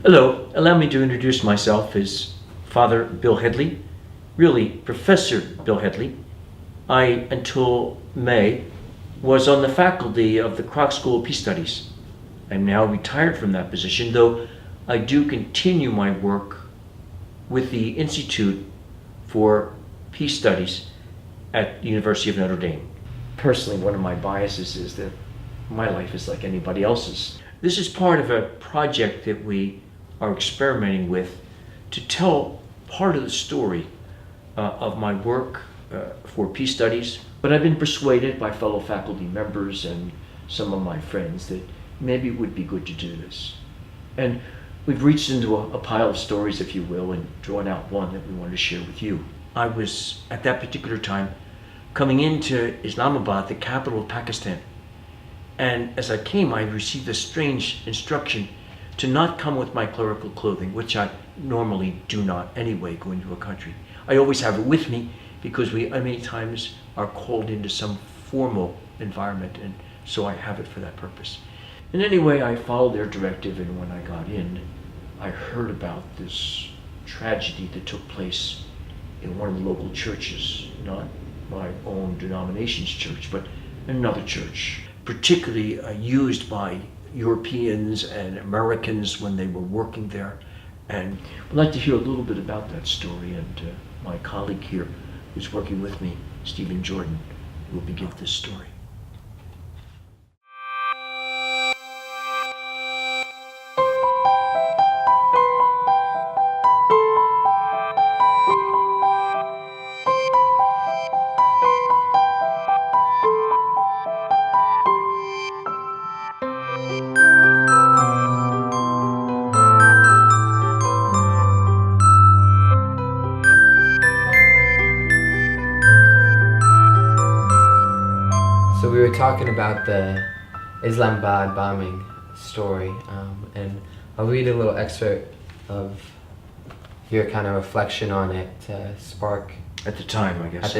Hello, allow me to introduce myself as Father Bill Headley, really Professor Bill Headley. I, until May, was on the faculty of the Kroc School of Peace Studies. I'm now retired from that position, though I do continue my work with the Institute for Peace Studies at the University of Notre Dame. Personally, one of my biases is that my life is like anybody else's. This is part of a project that we are experimenting with to tell part of the story of my work for peace studies. But I've been persuaded by fellow faculty members and some of my friends that maybe it would be good to do this. And we've reached into a pile of stories, if you will, and drawn out one that we want to share with you. I was, at that particular time, coming into Islamabad, the capital of Pakistan. And as I came, I received a strange instruction to not come with my clerical clothing, which I normally do not anyway go into a country. I always have it with me because we many times are called into some formal environment, and so I have it for that purpose. And anyway, I followed their directive, and when I got in, I heard about this tragedy that took place in one of the local churches, not my own denomination's church, but another church, particularly used by Europeans and Americans when they were working there. And I'd like to hear a little bit about that story, and my colleague here who's working with me, Stephen Jordan, will begin this story. So we were talking about the Islamabad bombing story, and I'll read a little excerpt of your kind of reflection on it to spark, At the time, I guess.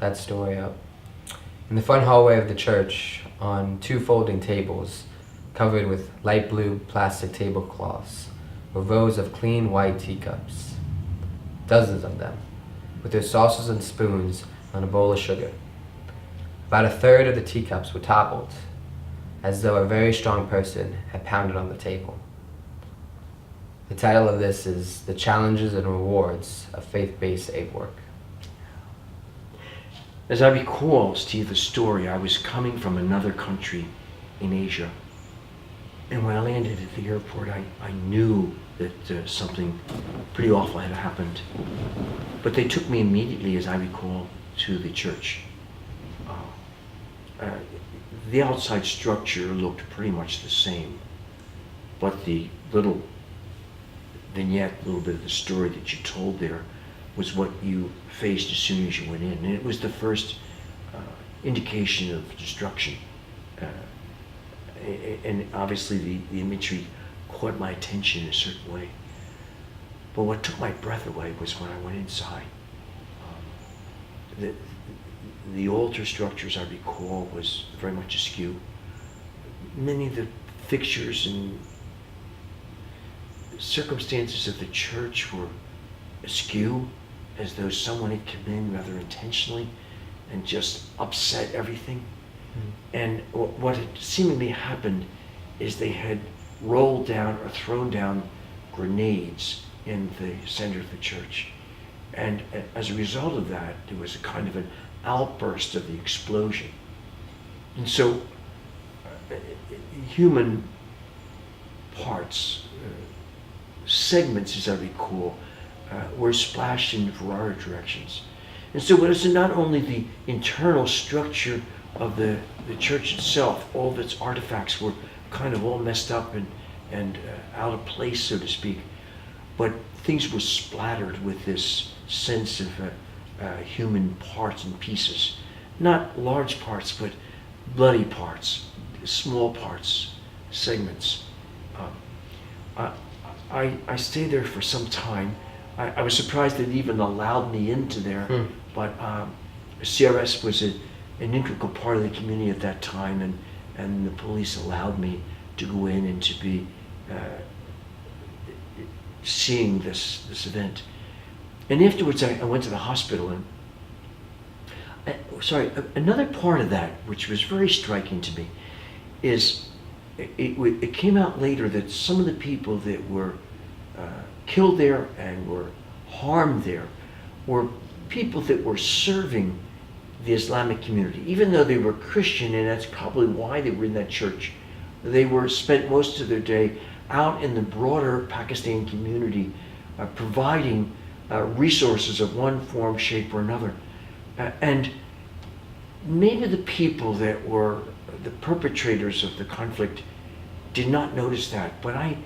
That story up. In the front hallway of the church, on two folding tables, covered with light blue plastic tablecloths, were rows of clean white teacups, dozens of them, with their saucers and spoons on a bowl of sugar. About a third of the teacups were toppled, as though a very strong person had pounded on the table. The title of this is The Challenges and Rewards of Faith-Based Aid Work. As I recall, Steve, the story, I was coming from another country in Asia. And when I landed at the airport, I knew that something pretty awful had happened. But they took me immediately, as I recall, to the church. The outside structure looked pretty much the same, but the little vignette, a little bit of the story that you told there, was what you faced as soon as you went in. And it was the first indication of destruction. And obviously the imagery caught my attention in a certain way. But what took my breath away was when I went inside. The altar structure, as I recall, was very much askew. Many of the fixtures and circumstances of the church were askew, as though someone had come in rather intentionally and just upset everything. And what had seemingly happened is they had rolled down or thrown down grenades in the center of the church. And as a result of that, there was a kind of an outburst of the explosion. And so human parts, segments, as I recall, were splashed in a variety of directions. And so it was not only the internal structure of the church itself, all of its artifacts were kind of all messed up and out of place, so to speak, but things were splattered with this sense of human parts and pieces. Not large parts, but bloody parts, small parts, segments. I stayed there for some time. I was surprised that it even allowed me into there, but CRS was an integral part of the community at that time, and the police allowed me to go in and to be seeing this event. And afterwards, I went to the hospital, and another part of that, which was very striking to me, is it came out later that some of the people that were killed there and were harmed there were people that were serving the Islamic community. Even though they were Christian, and that's probably why they were in that church, they were spent most of their day out in the broader Pakistan community, providing resources of one form, shape, or another. And maybe the people that were the perpetrators of the conflict did not notice that, but I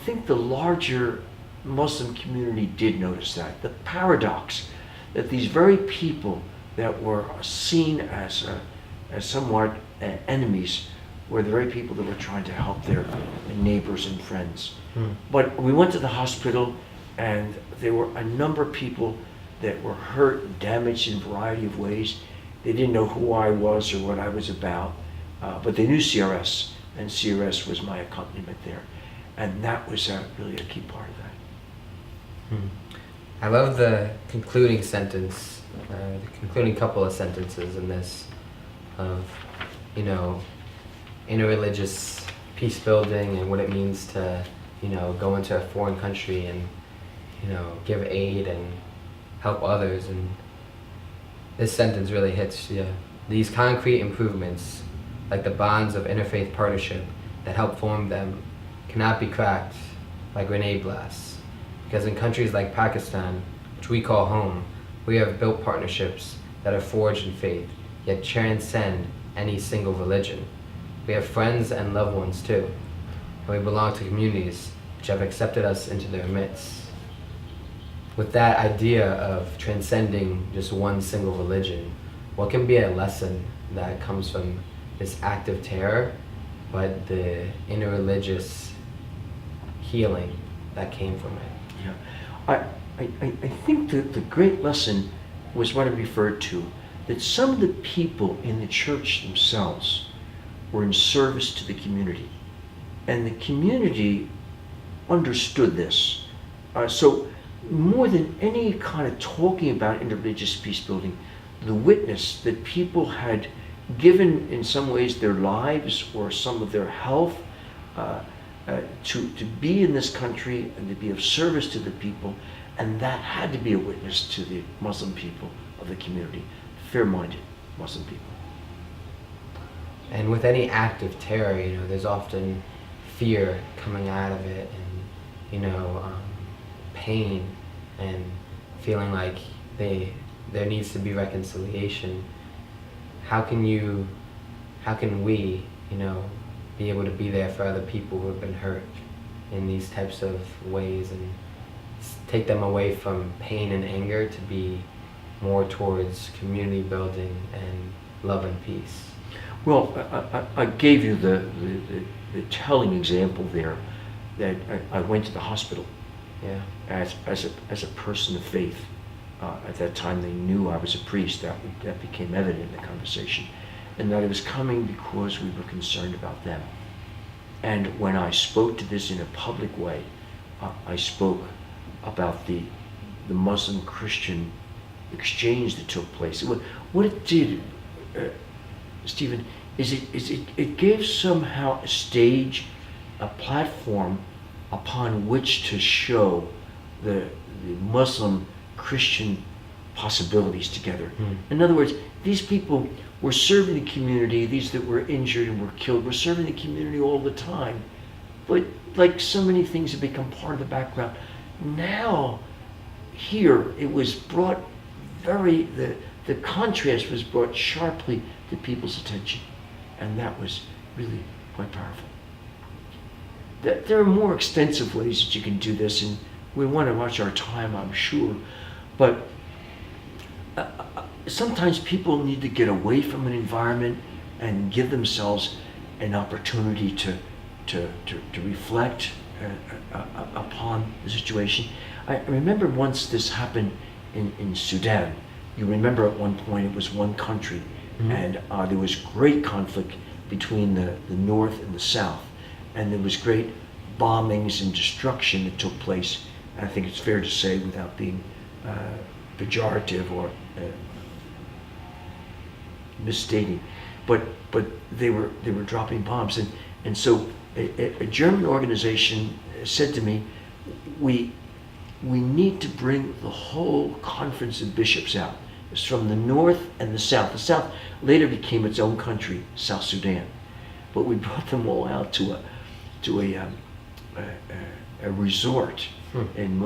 think the larger Muslim community did notice that. The paradox that these very people that were seen as somewhat enemies were the very people that were trying to help their neighbors and friends. But we went to the hospital, and there were a number of people that were hurt, damaged in a variety of ways. They didn't know who I was or what I was about, but they knew CRS, and CRS was my accompaniment there. And that was really a key part of that. I love the concluding sentence, the concluding couple of sentences in this of, interreligious peace building and what it means to, go into a foreign country and, give aid and help others. And this sentence really hits, these concrete improvements, like the bonds of interfaith partnership that help form them, cannot be cracked by grenade blasts. Because in countries like Pakistan, which we call home, we have built partnerships that are forged in faith, yet transcend any single religion. We have friends and loved ones too, and we belong to communities which have accepted us into their midst. With that idea of transcending just one single religion, what can be a lesson that comes from this act of terror, but the interreligious healing that came from it? Yeah, I think that the great lesson was what I referred to, that some of the people in the church themselves were in service to the community. And the community understood this. So more than any kind of talking about interreligious peace building, the witness that people had given in some ways their lives or some of their health to be in this country and to be of service to the people, and that had to be a witness to the Muslim people of the community, fair-minded Muslim people. And with any act of terror, there's often fear coming out of it, and pain, and feeling like there needs to be reconciliation. How can we, be able to be there for other people who have been hurt in these types of ways, and take them away from pain and anger to be more towards community building and love and peace? Well, I gave you the telling example there that I went to the hospital as a person of faith. At that time they knew I was a priest. That became evident in the conversation. And that I was coming because we were concerned about them. And when I spoke to this in a public way, I spoke about the Muslim-Christian exchange that took place. What it did, Stephen, is it gave somehow a stage, a platform upon which to show the Muslim-Christian possibilities together. In other words, these people were serving the community, these that were injured and were killed were serving the community all the time. But like so many things have become part of the background, now here it was brought the contrast was brought sharply to people's attention, and that was really quite powerful. There are more extensive ways that you can do this, and we want to watch our time, I'm sure, but sometimes people need to get away from an environment and give themselves an opportunity to reflect upon the situation. I remember once this happened in Sudan. You remember at one point it was one country, and there was great conflict between the north and the south, and there was great bombings and destruction that took place. I think it's fair to say, without being pejorative or misstating, but they were dropping bombs, and so a German organization said to me, we need to bring the whole conference of bishops out. It's from the north and the south. The south later became its own country, South Sudan, but we brought them all out to a resort in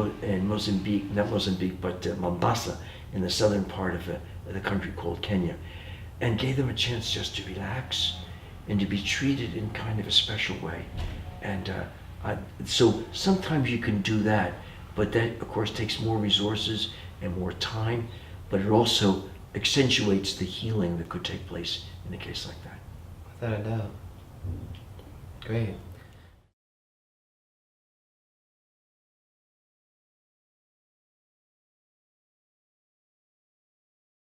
Mozambique, not Mozambique, but Mombasa, in the southern part of the country called Kenya, and gave them a chance just to relax and to be treated in kind of a special way. And so sometimes you can do that, but that of course takes more resources and more time, but it also accentuates the healing that could take place in a case like that. Without a doubt. Great.